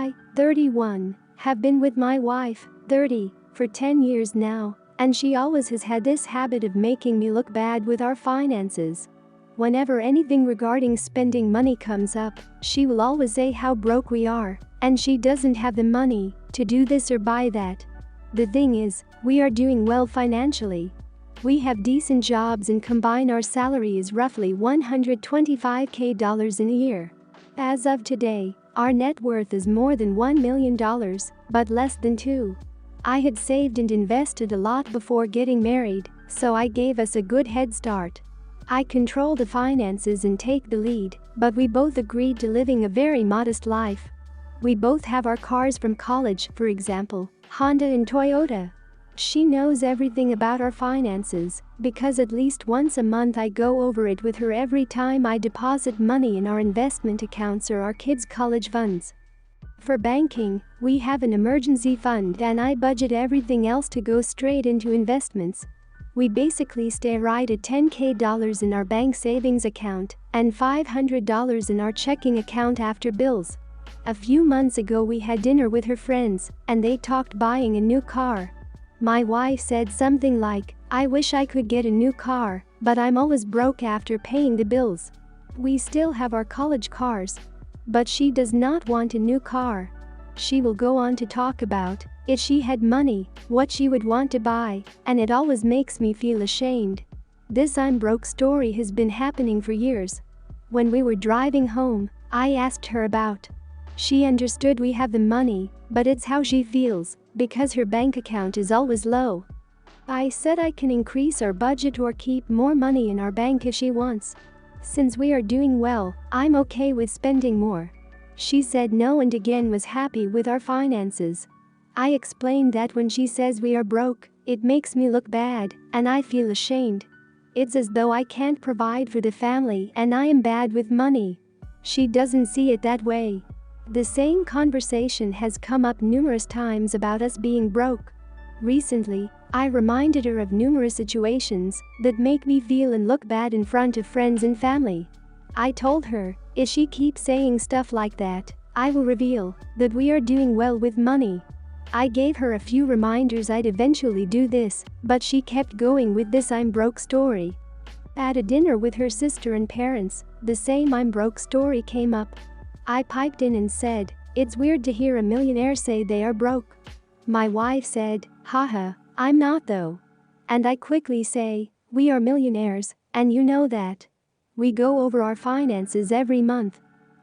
I, 31, have been with my wife, 30, for 10 years now, and she always has had this habit of making me look bad with our finances. Whenever anything regarding spending money comes up, she will always say how broke we are, and she doesn't have the money to do this or buy that. The thing is, we are doing well financially. We have decent jobs and combine our salary is roughly $125K in a year. As of today, our net worth is more than $1 million, but less than 2. I had saved and invested a lot before getting married, so I gave us a good head start. I control the finances and take the lead, but we both agreed to living a very modest life. We both have our cars from college, for example, Honda and Toyota. She knows everything about our finances, because at least once a month I go over it with her every time I deposit money in our investment accounts or our kids' college funds. For banking, we have an emergency fund and I budget everything else to go straight into investments. We basically stay right at $10K in our bank savings account and $500 in our checking account after bills. A few months ago we had dinner with her friends and they talked buying a new car. My wife said something like, "I wish I could get a new car, but I'm always broke after paying the bills." We still have our college cars. But she does not want a new car. She will go on to talk about, if she had money, what she would want to buy, and it always makes me feel ashamed. This "I'm broke" story has been happening for years. When we were driving home, I asked her about. She understood we have the money, but it's how she feels, because her bank account is always low. I said I can increase our budget or keep more money in our bank if she wants. Since we are doing well, I'm okay with spending more. She said no and again was happy with our finances. I explained that when she says we are broke, it makes me look bad, and I feel ashamed. It's as though I can't provide for the family and I am bad with money. She doesn't see it that way. The same conversation has come up numerous times about us being broke. Recently, I reminded her of numerous situations that make me feel and look bad in front of friends and family. I told her, if she keeps saying stuff like that, I will reveal that we are doing well with money. I gave her a few reminders I'd eventually do this, but she kept going with this "I'm broke" story. At a dinner with her sister and parents, the same "I'm broke" story came up. I piped in and said, "It's weird to hear a millionaire say they are broke." My wife said, "Haha, I'm not though." And I quickly say, "We are millionaires, and you know that. We go over our finances every month."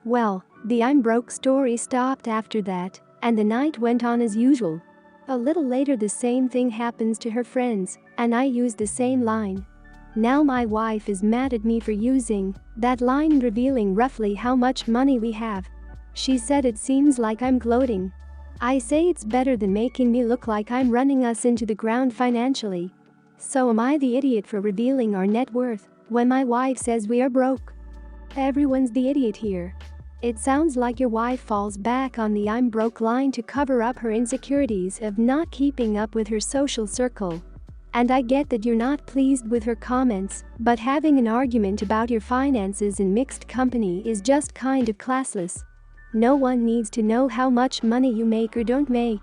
Well, the "I'm broke" story stopped after that, and the night went on as usual. A little later the same thing happens to her friends, and I use the same line. Now my wife is mad at me for using that line and revealing roughly how much money we have. She said it seems like I'm gloating. I say it's better than making me look like I'm running us into the ground financially. So am I the idiot for revealing our net worth when my wife says we are broke? Everyone's the idiot here. It sounds like your wife falls back on the "I'm broke" line to cover up her insecurities of not keeping up with her social circle. And I get that you're not pleased with her comments, but having an argument about your finances in mixed company is just kind of classless. No one needs to know how much money you make or don't make.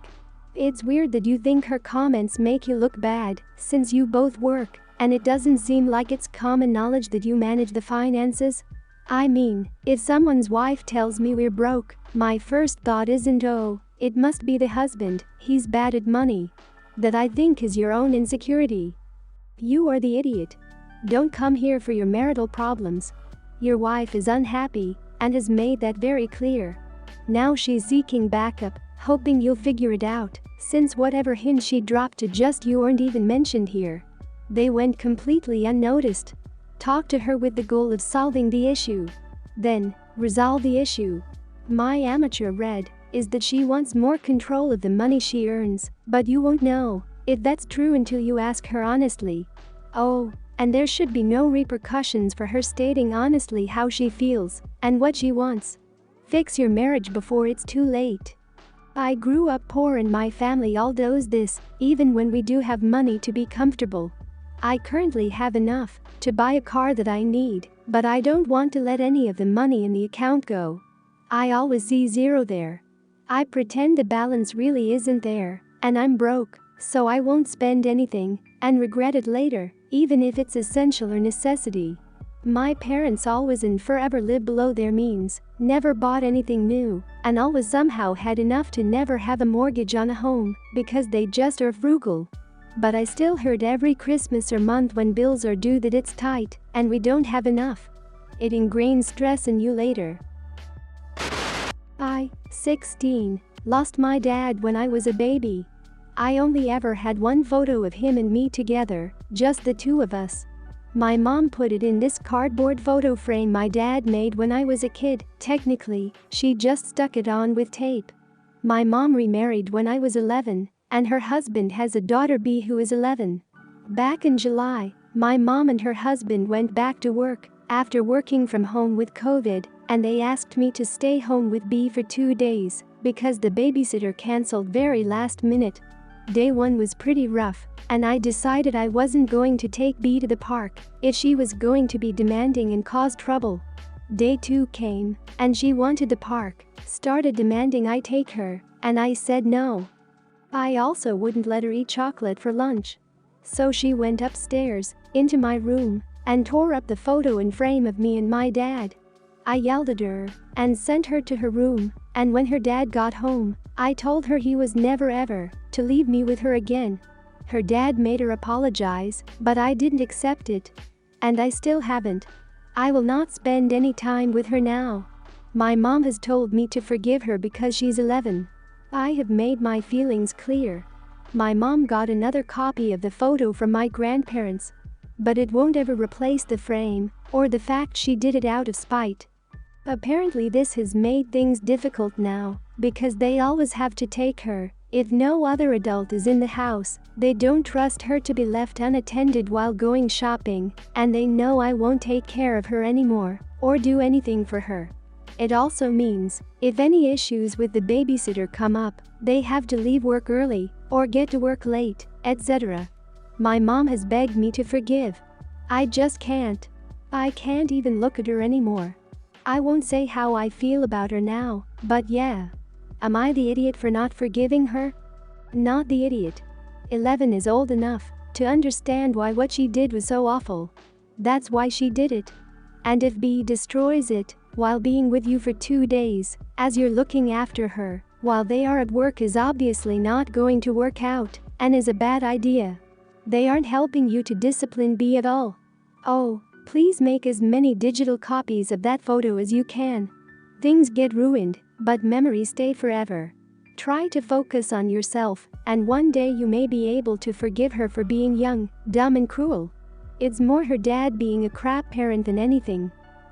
It's weird that you think her comments make you look bad, since you both work, and it doesn't seem like it's common knowledge that you manage the finances. I mean, if someone's wife tells me we're broke, my first thought isn't, "Oh, it must be the husband, he's bad at money." That I think is your own insecurity. You are the idiot. Don't come here for your marital problems. Your wife is unhappy and has made that very clear. Now she's seeking backup, hoping you'll figure it out, since whatever hint she dropped to just you aren't even mentioned here. They went completely unnoticed. Talk to her with the goal of solving the issue. Then, resolve the issue. My amateur read is that she wants more control of the money she earns, but you won't know if that's true until you ask her honestly. Oh, and there should be no repercussions for her stating honestly how she feels and what she wants. Fix your marriage before it's too late. I grew up poor and my family all does this, even when we do have money to be comfortable. I currently have enough to buy a car that I need, but I don't want to let any of the money in the account go. I always see zero there. I pretend the balance really isn't there, and I'm broke, so I won't spend anything and regret it later, even if it's essential or necessity. My parents always and forever lived below their means, never bought anything new, and always somehow had enough to never have a mortgage on a home because they just are frugal. But I still heard every Christmas or month when bills are due that it's tight and we don't have enough. It ingrains stress in you later. I, 16, lost my dad when I was a baby. I only ever had one photo of him and me together, just the two of us. My mom put it in this cardboard photo frame my dad made when I was a kid. Technically, she just stuck it on with tape. My mom remarried when I was 11, and her husband has a daughter B who is 11. Back in July, my mom and her husband went back to work after working from home with COVID, and they asked me to stay home with B for 2 days because the babysitter cancelled very last minute. Day 1 was pretty rough, and I decided I wasn't going to take B to the park if she was going to be demanding and cause trouble. Day 2 came, and she wanted the park, started demanding I take her, and I said no. I also wouldn't let her eat chocolate for lunch. So she went upstairs, into my room, and tore up the photo and frame of me and my dad. I yelled at her and sent her to her room, and when her dad got home, I told her he was never ever to leave me with her again. Her dad made her apologize, but I didn't accept it. And I still haven't. I will not spend any time with her now. My mom has told me to forgive her because she's 11. I have made my feelings clear. My mom got another copy of the photo from my grandparents, but it won't ever replace the frame or the fact she did it out of spite. Apparently this has made things difficult now because they always have to take her. If no other adult is in the house, they don't trust her to be left unattended while going shopping, and they know I won't take care of her anymore or do anything for her. It also means, if any issues with the babysitter come up, they have to leave work early or get to work late, etc. My mom has begged me to forgive. I just can't. I can't even look at her anymore. I won't say how I feel about her now, but yeah. Am I the idiot for not forgiving her? Not the idiot. 11 is old enough to understand why what she did was so awful. That's why she did it. And if B destroys it while being with you for 2 days, as you're looking after her while they are at work, is obviously not going to work out and is a bad idea. They aren't helping you to discipline B at all. Oh, please make as many digital copies of that photo as you can. Things get ruined, but memories stay forever. Try to focus on yourself, and one day you may be able to forgive her for being young, dumb and cruel. It's more her dad being a crap parent than anything.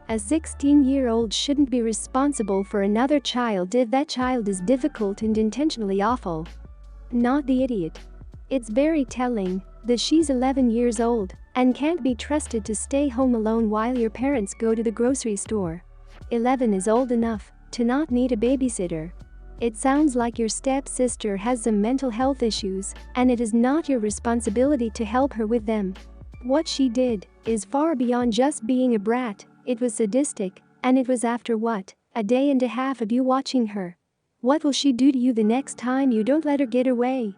A 16-year-old shouldn't be responsible for another child if that child is difficult and intentionally awful. Not the idiot. It's very telling that she's 11 years old and can't be trusted to stay home alone while your parents go to the grocery store. 11 is old enough to not need a babysitter. It sounds like your stepsister has some mental health issues, and it is not your responsibility to help her with them. What she did is far beyond just being a brat. It was sadistic, and it was after what, a day and a half of you watching her. What will she do to you the next time you don't let her get away?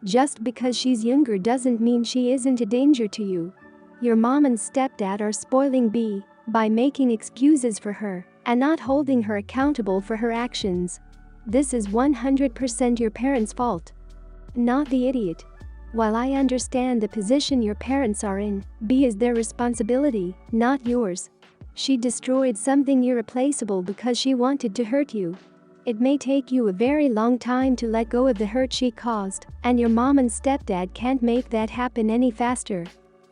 Just because she's younger doesn't mean she isn't a danger to you. Your mom and stepdad are spoiling B by making excuses for her and not holding her accountable for her actions. This is 100% your parents' fault. Not the idiot. While I understand the position your parents are in, B is their responsibility, not yours. She destroyed something irreplaceable because she wanted to hurt you. It may take you a very long time to let go of the hurt she caused, and your mom and stepdad can't make that happen any faster.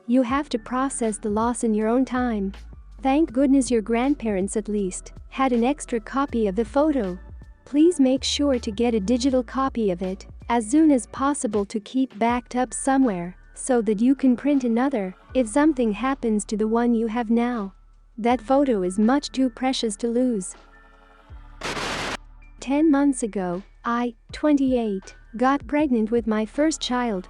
You have to process the loss in your own time. Thank goodness your grandparents at least had an extra copy of the photo. Please make sure to get a digital copy of it as soon as possible to keep backed up somewhere so that you can print another if something happens to the one you have now. That photo is much too precious to lose. 10 months ago, I, 28, got pregnant with my first child.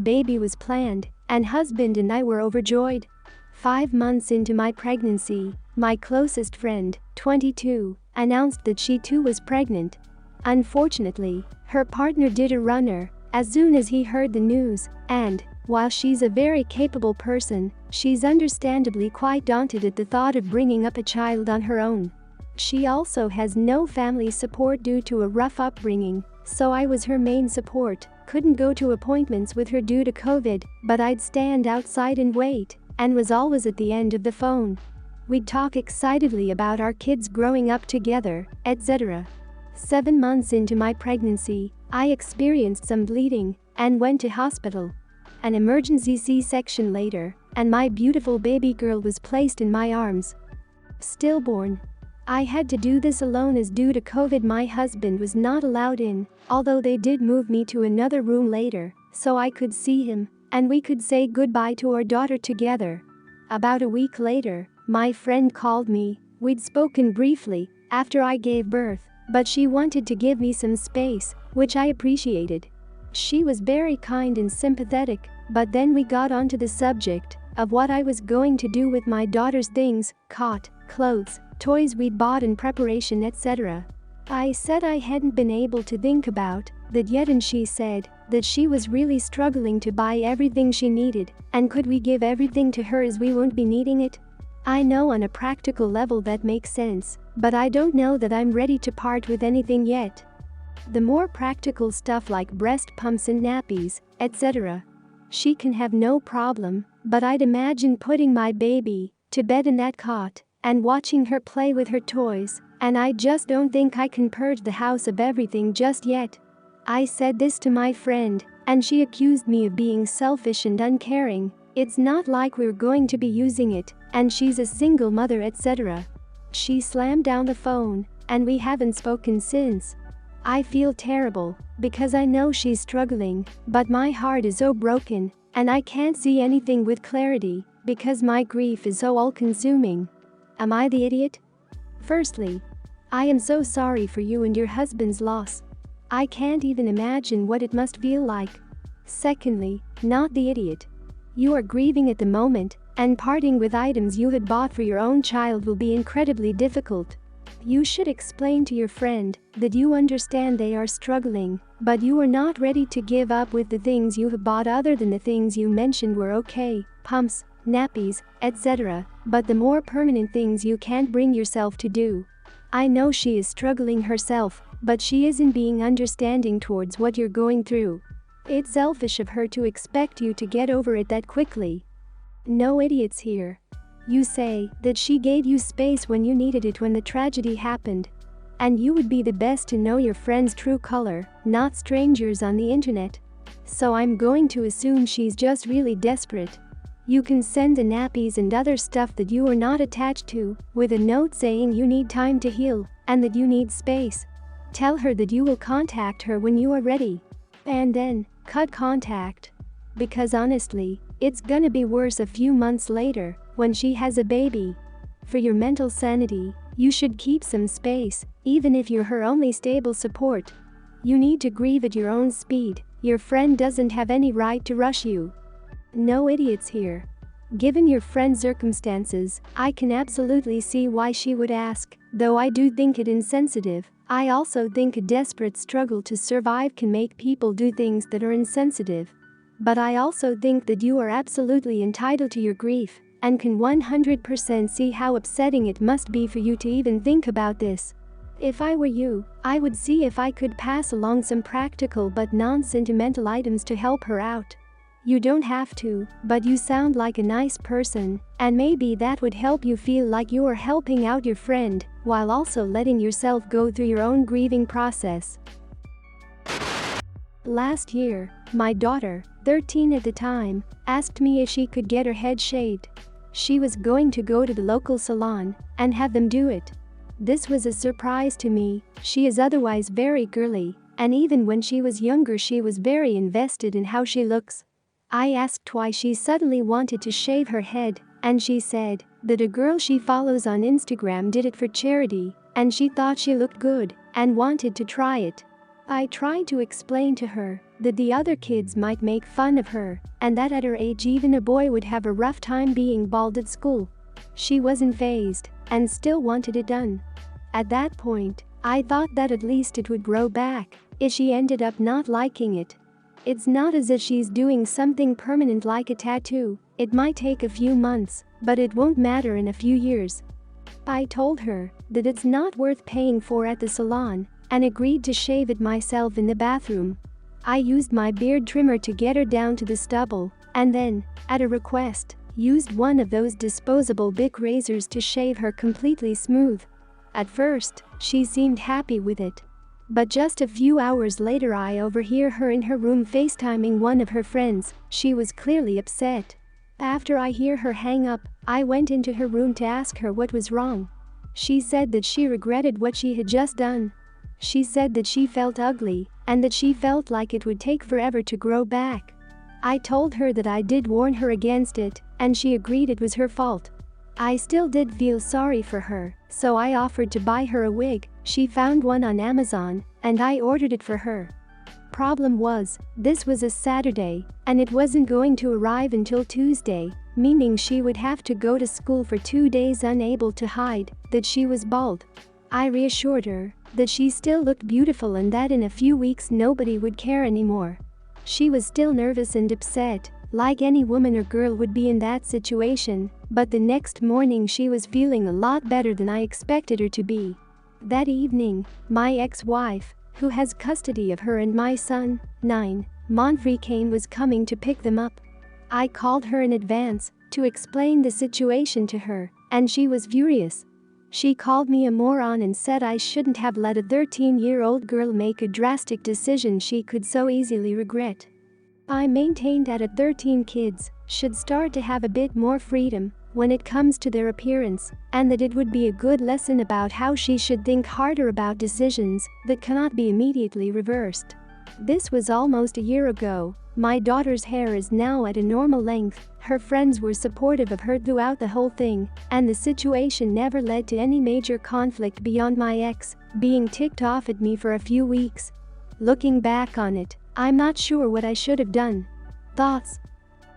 Baby was planned, and husband and I were overjoyed. 5 months into my pregnancy, my closest friend, 22, announced that she too was pregnant. Unfortunately, her partner did a runner as soon as he heard the news, and, while she's a very capable person, she's understandably quite daunted at the thought of bringing up a child on her own. She also has no family support due to a rough upbringing, so I was her main support. Couldn't go to appointments with her due to COVID, but I'd stand outside and wait, and was always at the end of the phone. We'd talk excitedly about our kids growing up together, etc. 7 months into my pregnancy, I experienced some bleeding and went to hospital. An emergency C-section later, and my beautiful baby girl was placed in my arms. Stillborn. I had to do this alone as due to COVID my husband was not allowed in, although they did move me to another room later, so I could see him, and we could say goodbye to our daughter together. About a week later, my friend called me. We'd spoken briefly after I gave birth, but she wanted to give me some space, which I appreciated. She was very kind and sympathetic, but then we got onto the subject of what I was going to do with my daughter's things, cot, clothes, toys we'd bought in preparation, etc. I said I hadn't been able to think about that yet, and she said that she was really struggling to buy everything she needed, and could we give everything to her as we won't be needing it? I know on a practical level that makes sense, but I don't know that I'm ready to part with anything yet. The more practical stuff like breast pumps and nappies, etc. She can have no problem, but I'd imagine putting my baby to bed in that cot and watching her play with her toys, and I just don't think I can purge the house of everything just yet. I said this to my friend, and she accused me of being selfish and uncaring. It's not like we're going to be using it, and she's a single mother, etc. She slammed down the phone, and we haven't spoken since. I feel terrible, because I know she's struggling, but my heart is so broken, and I can't see anything with clarity, because my grief is so all-consuming. Am I the idiot? Firstly, I am so sorry for you and your husband's loss. I can't even imagine what it must feel like. Secondly, not the idiot. You are grieving at the moment, and parting with items you had bought for your own child will be incredibly difficult. You should explain to your friend that you understand they are struggling, but you are not ready to give up with the things you have bought other than the things you mentioned were okay, pumps, nappies, etc., but the more permanent things you can't bring yourself to do. I know she is struggling herself, but she isn't being understanding towards what you're going through. It's selfish of her to expect you to get over it that quickly. No idiots here. You say that she gave you space when you needed it when the tragedy happened. And you would be the best to know your friend's true color, not strangers on the internet. So I'm going to assume she's just really desperate. You can send the nappies and other stuff that you are not attached to, with a note saying you need time to heal, and that you need space. Tell her that you will contact her when you are ready. And then, cut contact. Because honestly, it's gonna be worse a few months later, when she has a baby. For your mental sanity, you should keep some space, even if you're her only stable support. You need to grieve at your own speed. Your friend doesn't have any right to rush you. No idiots here. Given your friend's circumstances, I can absolutely see why she would ask, though I do think it insensitive. I also think a desperate struggle to survive can make people do things that are insensitive. But I also think that you are absolutely entitled to your grief, and can 100% see how upsetting it must be for you to even think about this. If I were you, I would see if I could pass along some practical but non-sentimental items to help her out. You don't have to, but you sound like a nice person, and maybe that would help you feel like you are helping out your friend, while also letting yourself go through your own grieving process. Last year, my daughter, 13 at the time, asked me if she could get her head shaved. She was going to go to the local salon and have them do it. This was a surprise to me. She is otherwise very girly, and even when she was younger she was very invested in how she looks. I asked why she suddenly wanted to shave her head, and she said that a girl she follows on Instagram did it for charity, and she thought she looked good and wanted to try it. I tried to explain to her that the other kids might make fun of her, and that at her age even a boy would have a rough time being bald at school. She wasn't fazed, and still wanted it done. At that point, I thought that at least it would grow back. If she ended up not liking it. It's not as if she's doing something permanent like a tattoo. It might take a few months, but it won't matter in a few years. I told her that it's not worth paying for at the salon and agreed to shave it myself in the bathroom. I used my beard trimmer to get her down to the stubble and then, at a request, used one of those disposable Bic razors to shave her completely smooth. At first, she seemed happy with it. But just a few hours later I overhear her in her room FaceTiming one of her friends. She was clearly upset. After I hear her hang up, I went into her room to ask her what was wrong. She said that she regretted what she had just done. She said that she felt ugly and that she felt like it would take forever to grow back. I told her that I did warn her against it, and she agreed it was her fault. I still did feel sorry for her, so I offered to buy her a wig. She found one on Amazon, and I ordered it for her. Problem was, this was a Saturday, and it wasn't going to arrive until Tuesday, meaning she would have to go to school for 2 days unable to hide that she was bald. I reassured her that she still looked beautiful and that in a few weeks nobody would care anymore. She was still nervous and upset, like any woman or girl would be in that situation, but the next morning she was feeling a lot better than I expected her to be. That evening, my ex-wife, who has custody of her and my son, 9, Monfrey Kane, was coming to pick them up. I called her in advance to explain the situation to her, and she was furious. She called me a moron and said I shouldn't have let a 13-year-old girl make a drastic decision she could so easily regret. I maintained that 13 kids should start to have a bit more freedom when it comes to their appearance, and that it would be a good lesson about how she should think harder about decisions that cannot be immediately reversed. This was almost a year ago. My daughter's hair is now at a normal length. Her friends were supportive of her throughout the whole thing, and the situation never led to any major conflict beyond my ex being ticked off at me for a few weeks. Looking back on it, I'm not sure what I should have done. Thoughts?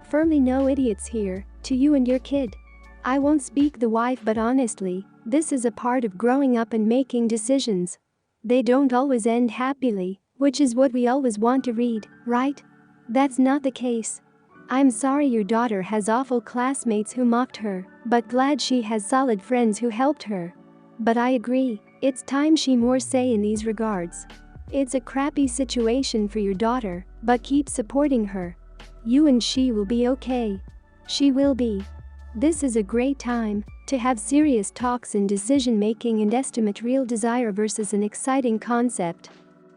Firmly no idiots here, to you and your kid. I won't speak the wife, but honestly, this is a part of growing up and making decisions. They don't always end happily, which is what we always want to read, right? That's not the case. I'm sorry your daughter has awful classmates who mocked her, but glad she has solid friends who helped her. But I agree, it's time she more say in these regards. It's a crappy situation for your daughter, but keep supporting her. You and she will be okay. She will be. This is a great time to have serious talks in decision making and estimate real desire versus an exciting concept.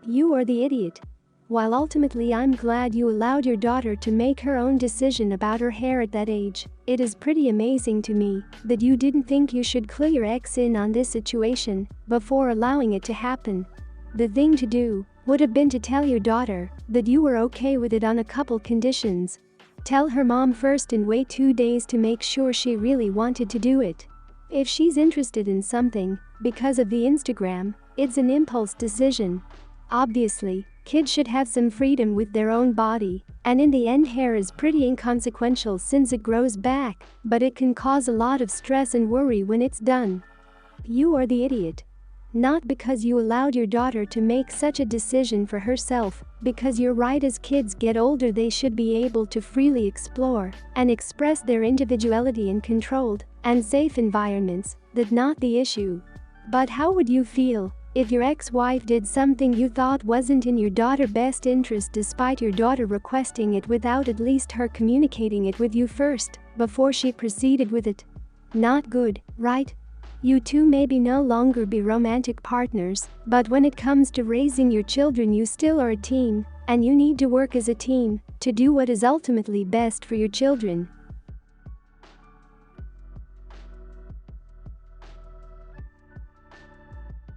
You are the idiot. While ultimately I'm glad you allowed your daughter to make her own decision about her hair at that age, it is pretty amazing to me that you didn't think you should clue your ex in on this situation before allowing it to happen. The thing to do would have been to tell your daughter that you were okay with it on a couple conditions. Tell her mom first and wait 2 days to make sure she really wanted to do it. If she's interested in something because of the Instagram, it's an impulse decision. Obviously, kids should have some freedom with their own body, and in the end hair is pretty inconsequential since it grows back, but it can cause a lot of stress and worry when it's done. You are the idiot. Not because you allowed your daughter to make such a decision for herself, because you're right, as kids get older they should be able to freely explore and express their individuality in controlled and safe environments. That's not the issue. But how would you feel if your ex-wife did something you thought wasn't in your daughter's best interest despite your daughter requesting it without at least her communicating it with you first before she proceeded with it? Not good, right? You two maybe no longer be romantic partners, but when it comes to raising your children you still are a team, and you need to work as a team to do what is ultimately best for your children.